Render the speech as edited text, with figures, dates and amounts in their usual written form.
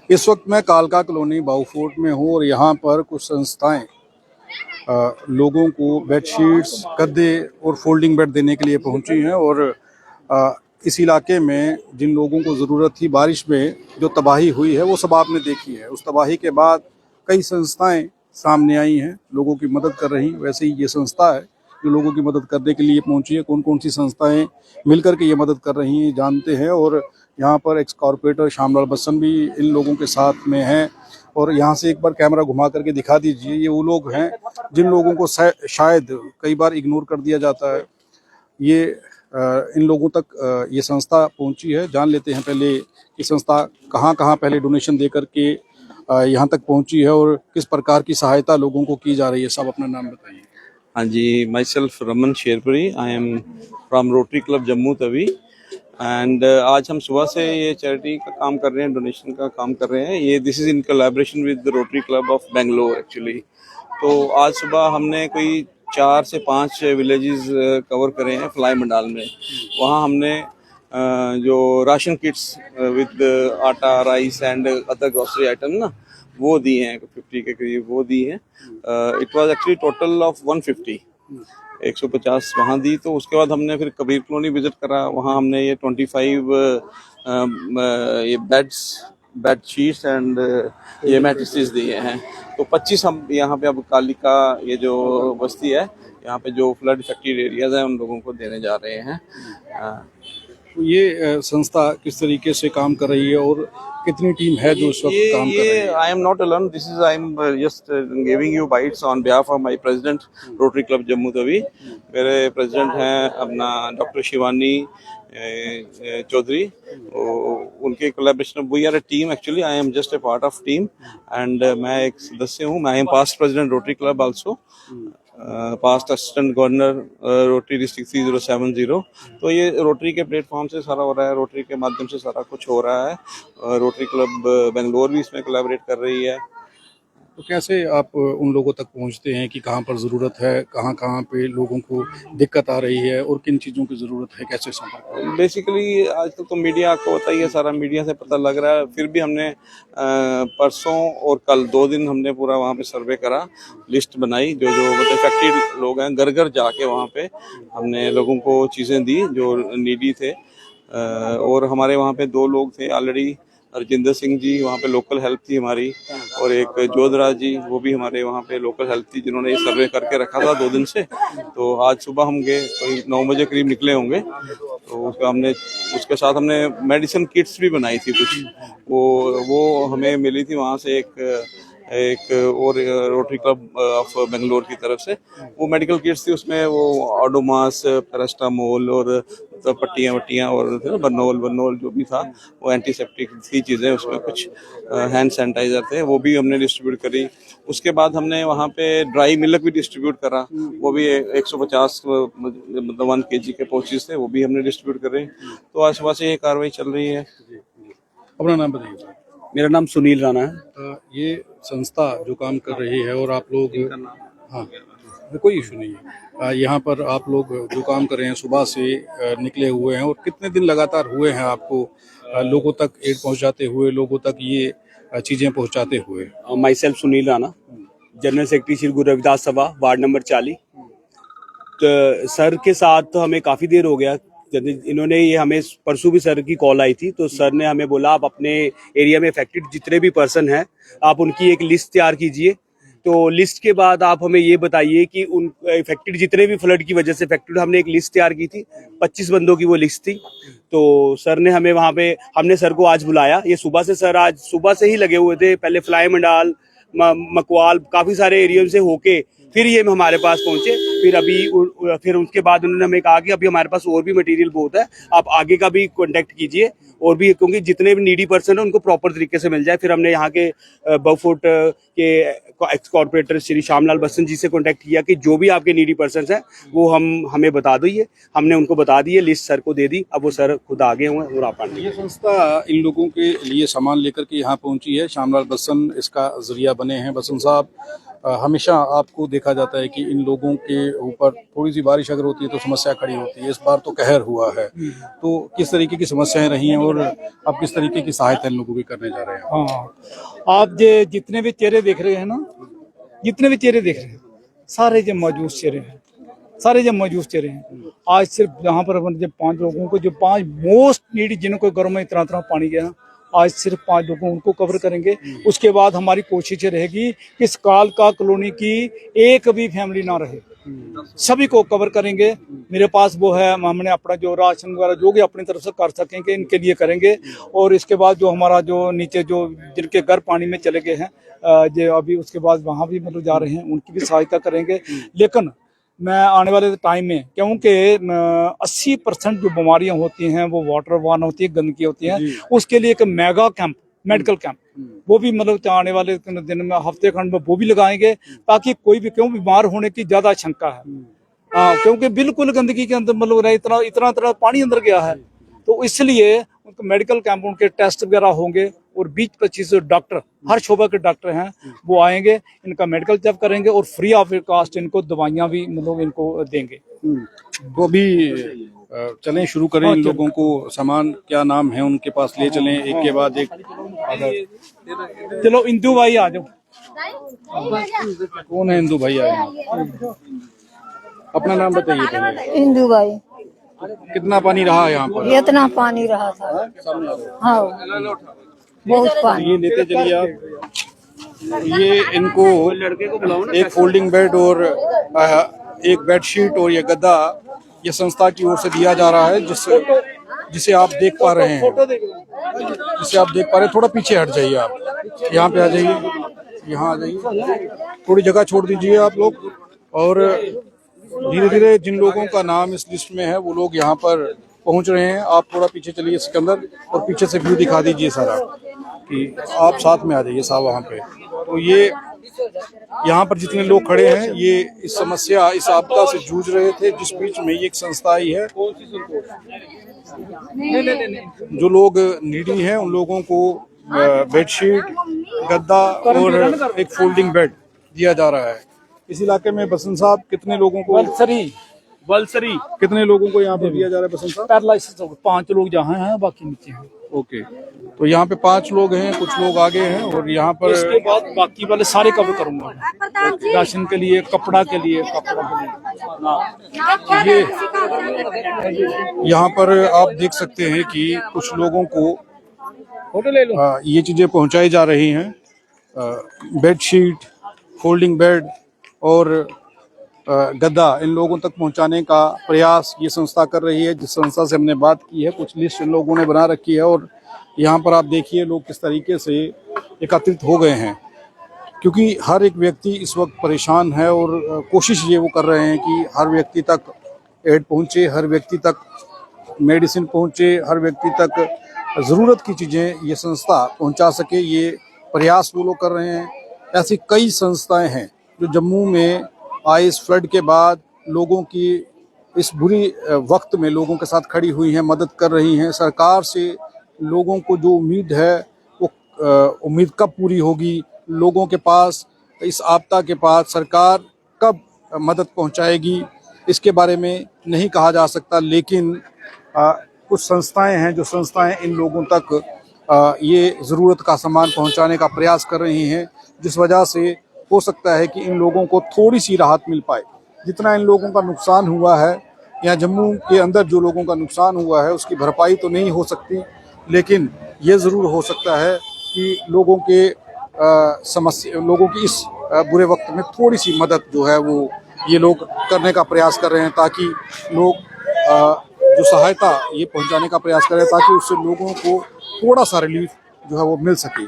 इस वक्त मैं कालका कॉलोनी बाउफोर्ट में हूँ और यहाँ पर कुछ संस्थाएं लोगों को बेडशीट्स, गद्दे और फोल्डिंग बेड देने के लिए पहुँची हैं। और इस इलाके में जिन लोगों को ज़रूरत थी, बारिश में जो तबाही हुई है वो सब आपने देखी है। उस तबाही के बाद कई संस्थाएं सामने आई हैं, लोगों की मदद कर रही। वैसे ही ये संस्था है जो लोगों की मदद करने के लिए पहुंची है। कौन कौन सी संस्थाएं मिलकर के ये मदद कर रही हैं जानते हैं। और यहाँ पर एक्स कॉर्पोरेटर श्यामलाल बस्सन भी इन लोगों के साथ में हैं। और यहाँ से एक बार कैमरा घुमा करके दिखा दीजिए, ये वो लोग हैं जिन लोगों को शायद कई बार इग्नोर कर दिया जाता है। ये इन लोगों तक ये संस्था पहुंची है। जान लेते हैं पहले ये संस्था कहाँ कहाँ पहले डोनेशन दे करके यहाँ तक पहुंची है और किस प्रकार की सहायता लोगों को की जा रही है। सब अपना नाम बताइए। हाँ जी, myself Raman Sherpuri, I am from Rotary Club Jammu Tawi. And आज हम सुबह से ये चैरिटी का काम कर रहे हैं, डोनेशन का काम कर रहे हैं। ये this is in collaboration with the rotary club of Bangalore actually. तो आज सुबह हमने कोई 4 से 5 विलेजेस कवर करे हैं फ्लाई मंडाल में। वहाँ हमने जो राशन किट्स विद आटा, rice and other grocery item ना, वो दी हैं 50 के करीब, वो दी हैं। It was actually total of 150, 150 वहाँ दी। तो उसके बाद हमने फिर कबीर कॉलोनी विजिट करा। वहाँ हमने ये 25 ये बेड शीट्स एंड ये मैट्रिसेस दिए हैं। तो 25 हम यहाँ पे अब कालिका ये जो बस्ती है, यहाँ पे जो फ्लड इफेक्टेड एरियाज हैं उन लोगों को देने जा रहे हैं। तो ये संस्था किस तरीके से काम कर रही है और कितनी टीम है जो इस वक्त काम कर रही है? I am not alone, this is I am just giving you bites on behalf of my president Rotary Club Jammu Tawi. मेरे प्रेसिडेंट हैं अपना डॉक्टर शिवानी चौधरी। उनके collaboration, we are a team actually, I am just a part of team. And मैं एक सदस्य हूँ। मैं am past president Rotary Club also, past assistant governor Rotary district 3070। तो ये रोटरी के प्लेटफॉर्म से सारा हो रहा है, रोटरी के माध्यम से सारा कुछ हो रहा है। रोटरी क्लब बेंगलोर भी इसमें कोलैबोरेट कर रही है। तो कैसे आप उन लोगों तक पहुंचते हैं कि कहाँ पर ज़रूरत है, कहाँ कहाँ पे लोगों को दिक्कत आ रही है और किन चीज़ों की ज़रूरत है, कैसे संपर्क? बेसिकली आजकल तो मीडिया आपको होता ही है, सारा मीडिया से पता लग रहा है। फिर भी हमने परसों और कल 2 दिन हमने पूरा वहाँ पे सर्वे करा, लिस्ट बनाई। जो जो मतलब इफेक्टेड लोग हैं, घर घर जाके वहाँ पे हमने लोगों को चीज़ें दी जो नीडी थे। और हमारे वहाँ पे 2 लोग थे ऑलरेडी, रजिंदर सिंह जी वहाँ पे लोकल हेल्प थी हमारी, और एक जोधराज जी, वो भी हमारे वहाँ पे लोकल हेल्प थी, जिन्होंने ये सर्वे करके रखा था 2 दिन से। तो आज सुबह हम गए, कोई 9 बजे करीब निकले होंगे। तो उसका हमने, उसके साथ हमने मेडिसिन किट्स भी बनाई थी कुछ, वो हमें मिली थी वहाँ से एक और रोटरी क्लब ऑफ बेंगलोर की तरफ से। वो मेडिकल किट्स थी, उसमें वो ओडोमास, पैरास्टामोल और पट्टियाँ वट्टियाँ और बर्नोल जो भी था, वो एंटीसेप्टिक थी चीज़ें। उसमें कुछ हैंड सैनिटाइजर थे, वो भी हमने डिस्ट्रीब्यूट करी। उसके बाद हमने वहाँ पे ड्राई मिल्क भी डिस्ट्रीब्यूट करा, वो भी 150 मतलब 1 kg के पोचेस थे, वो भी हमने डिस्ट्रीब्यूट करे। तो आज सुबह से ये कार्रवाई चल रही है। अपना नाम बताइए। मेरा नाम सुनील राणा है। ये संस्था जो काम कर रही है और आप लोग, हाँ कोई इशू नहीं है, यहाँ पर आप लोग जो काम कर रहे हैं सुबह से निकले हुए हैं, और कितने दिन लगातार हुए हैं आपको लोगों तक एड पहुँचाते हुए, लोगों तक ये चीज़ें पहुँचाते हुए? My self Sunil Rana, general secretary Shri Guru Ravidas सभा, वार्ड नंबर 40। तो सर के साथ तो हमें काफ़ी देर हो गया। इन्होंने ये हमें परसों भी सर की कॉल आई थी, तो सर ने हमें बोला आप अपने एरिया में अफेक्टेड जितने भी पर्सन हैं, आप उनकी एक लिस्ट तैयार कीजिए। तो लिस्ट के बाद आप हमें ये बताइए कि उन इफेक्टेड जितने भी फ्लड की वजह से इफेक्टेड, हमने एक लिस्ट तैयार की थी, 25 बंदों की वो लिस्ट थी। तो सर ने हमें वहाँ पे, हमने सर को आज बुलाया। ये सुबह से सर आज सुबह से ही लगे हुए थे, पहले फ्लाई मंडाल, मकवाल, काफ़ी सारे एरिया से होके फिर ये हमारे पास पहुंचे। फिर उसके बाद उन्होंने हमें कहा कि अभी हमारे पास और भी मटेरियल बहुत है, आप आगे का भी कांटेक्ट कीजिए और भी, क्योंकि जितने भी नीडी पर्सन है उनको प्रॉपर तरीके से मिल जाए। फिर हमने यहाँ के बाउफोर्ट के एक्स कॉर्पोरेटर श्री श्यामलाल बस्सन जी से कांटेक्ट किया कि जो भी आपके नीडी पर्सन हैं वो हमें बता दीजिए। हमने उनको बता दी है, लिस्ट सर को दे दी, अब वो सर खुद आगे हुए और आप। ये संस्था इन लोगों के लिए सामान लेकर के यहाँ पहुँची है, श्यामलाल बस्सन इसका जरिया बने हैं। बस्सन साहब, हमेशा आपको देखा जाता है कि इन लोगों के ऊपर थोड़ी सी बारिश अगर होती है तो समस्या खड़ी होती है। इस बार तो कहर हुआ है, तो किस तरीके की समस्याएं रही हैं और आप किस तरीके की सहायता इन लोगों की करने जा रहे हैं? हाँ, आप जे जितने भी चेहरे देख रहे हैं ना, जितने भी चेहरे देख रहे हैं, सारे जो मौजूद चेहरे हैं, सारे जो मौजूद चेहरे हैं। आज सिर्फ यहाँ पर अपन जब 5 लोगों को, जो 5 मोस्ट नीडी, जिनको घरों में इतना इतना पानी गया, आज सिर्फ 5 लोगों उनको कवर करेंगे। उसके बाद हमारी कोशिश रहेगी कि इस कालका कॉलोनी की एक भी फैमिली ना रहे, सभी को कवर करेंगे। मेरे पास वो है, हमने अपना जो राशन वगैरह जो भी अपनी तरफ से कर सकेंगे इनके लिए करेंगे। और इसके बाद जो हमारा जो नीचे जो जिनके घर पानी में चले गए हैं, जो अभी उसके बाद वहाँ भी मतलब जा रहे हैं, उनकी भी सहायता करेंगे। लेकिन मैं आने वाले टाइम में, क्योंकि 80% जो बीमारियां होती हैं वो वाटर वान होती है, गंदगी होती है, उसके लिए एक मेगा कैंप, मेडिकल कैंप, वो भी मतलब आने वाले दिन में, हफ्ते खंड में वो भी लगाएंगे, ताकि कोई भी, क्यों बीमार होने की ज्यादा आशंका है। हाँ, क्योंकि बिल्कुल गंदगी के अंदर मतलब इतना इतना इतना पानी अंदर गया है, तो इसलिए उनको मेडिकल कैंप, उनके टेस्ट वगैरह होंगे। और 20-25 डॉक्टर, हर शोबा के डॉक्टर हैं, वो आएंगे, इनका मेडिकल चेक करेंगे और फ्री ऑफ कॉस्ट इनको दवाइयाँ भी मतलब इनको देंगे। तो अभी चलें, शुरू करें। इन लोगों को सामान, क्या नाम है उनके पास, ले चलें एक के बाद एक। चलो इंदू भाई आ जाओ। कौन है इंदू भाई? आए, अपना नाम बताइए पहले। इंदू भाई। कितना पानी रहा यहाँ पर? इतना पानी रहा था, हाँ, बहुत पानी। ये लेते चलिए आप। ये इनको लड़के को बुलाओ ना। एक फोल्डिंग बेड और एक बेडशीट और ये गद्दा ये संस्था की ओर से दिया जा रहा है, जिसे आप देख पा रहे हैं, जिसे आप देख पा रहे हैं। थोड़ा पीछे हट जाइए, आप यहाँ पे आ जाइए, यहाँ आ जाइए, थोड़ी जगह छोड़ दीजिए आप लोग। और धीरे धीरे जिन लोगों का नाम इस लिस्ट में है वो लोग यहाँ पर पहुंच रहे हैं। आप थोड़ा पीछे चलिए सिकंदर, और पीछे से व्यू दिखा दीजिए सारा, कि आप साथ में आ जाइए साहब वहाँ पे। तो ये यहाँ पर जितने लोग खड़े हैं, ये इस समस्या, इस आपदा से जूझ रहे थे, जिस बीच में ये एक संस्था आई है। जो लोग नीडी हैं उन लोगों को बेडशीट, गद्दा और एक फोल्डिंग बेड दिया जा रहा है। इस इलाके में बसंत साहब कितने लोगों को, वलसरी कितने लोगों को यहाँ पे दिया जा रहा है बसंत साहब? पैरालाइसिस हो गए, 5 लोग जहाँ हैं, बाकी नीचे हैं। ओके, तो यहाँ पे 5 लोग हैं, कुछ लोग आगे हैं, और यहाँ पर इसके बाद बाकी वाले सारे कवर करूंगा, राशन के लिए, कपड़ा के लिए, ये यहाँ पर आप देख सकते हैं कि कुछ लोगों को फोटो ले लो। ये चीजें पहुंचाई जा रही हैं। बेडशीट, फोल्डिंग बेड और गद्दा इन लोगों तक पहुंचाने का प्रयास ये संस्था कर रही है, जिस संस्था से हमने बात की है। कुछ लिस्ट इन लोगों ने बना रखी है, और यहाँ पर आप देखिए लोग किस तरीके से एकत्रित हो गए हैं, क्योंकि हर एक व्यक्ति इस वक्त परेशान है। और कोशिश ये वो कर रहे हैं कि हर व्यक्ति तक एड पहुँचे, हर व्यक्ति तक मेडिसिन पहुँचे, हर व्यक्ति तक ज़रूरत की चीज़ें ये संस्था पहुँचा सके। ये प्रयास वो लोग कर रहे हैं। ऐसी कई संस्थाएं हैं जो जम्मू में आए इस फ्लड के बाद लोगों की इस बुरी वक्त में लोगों के साथ खड़ी हुई हैं, मदद कर रही हैं। सरकार से लोगों को जो उम्मीद है वो उम्मीद कब पूरी होगी, लोगों के पास इस आपदा के बाद सरकार कब मदद पहुंचाएगी, इसके बारे में नहीं कहा जा सकता। लेकिन कुछ संस्थाएं हैं, जो संस्थाएं इन लोगों तक ये ज़रूरत का सामान पहुंचाने का प्रयास कर रही हैं, जिस वजह से हो सकता है कि इन लोगों को थोड़ी सी राहत मिल पाए। जितना इन लोगों का नुकसान हुआ है, या जम्मू के अंदर जो लोगों का नुकसान हुआ है, उसकी भरपाई तो नहीं हो सकती, लेकिन ये ज़रूर हो सकता है कि लोगों की इस बुरे वक्त में थोड़ी सी मदद जो है वो ये लोग करने का प्रयास कर रहे हैं, ताकि लोग जो सहायता ये पहुंचाने का प्रयास कर रहे हैं, ताकि उससे लोगों को थोड़ा सा रिलीफ जो है वो मिल सके।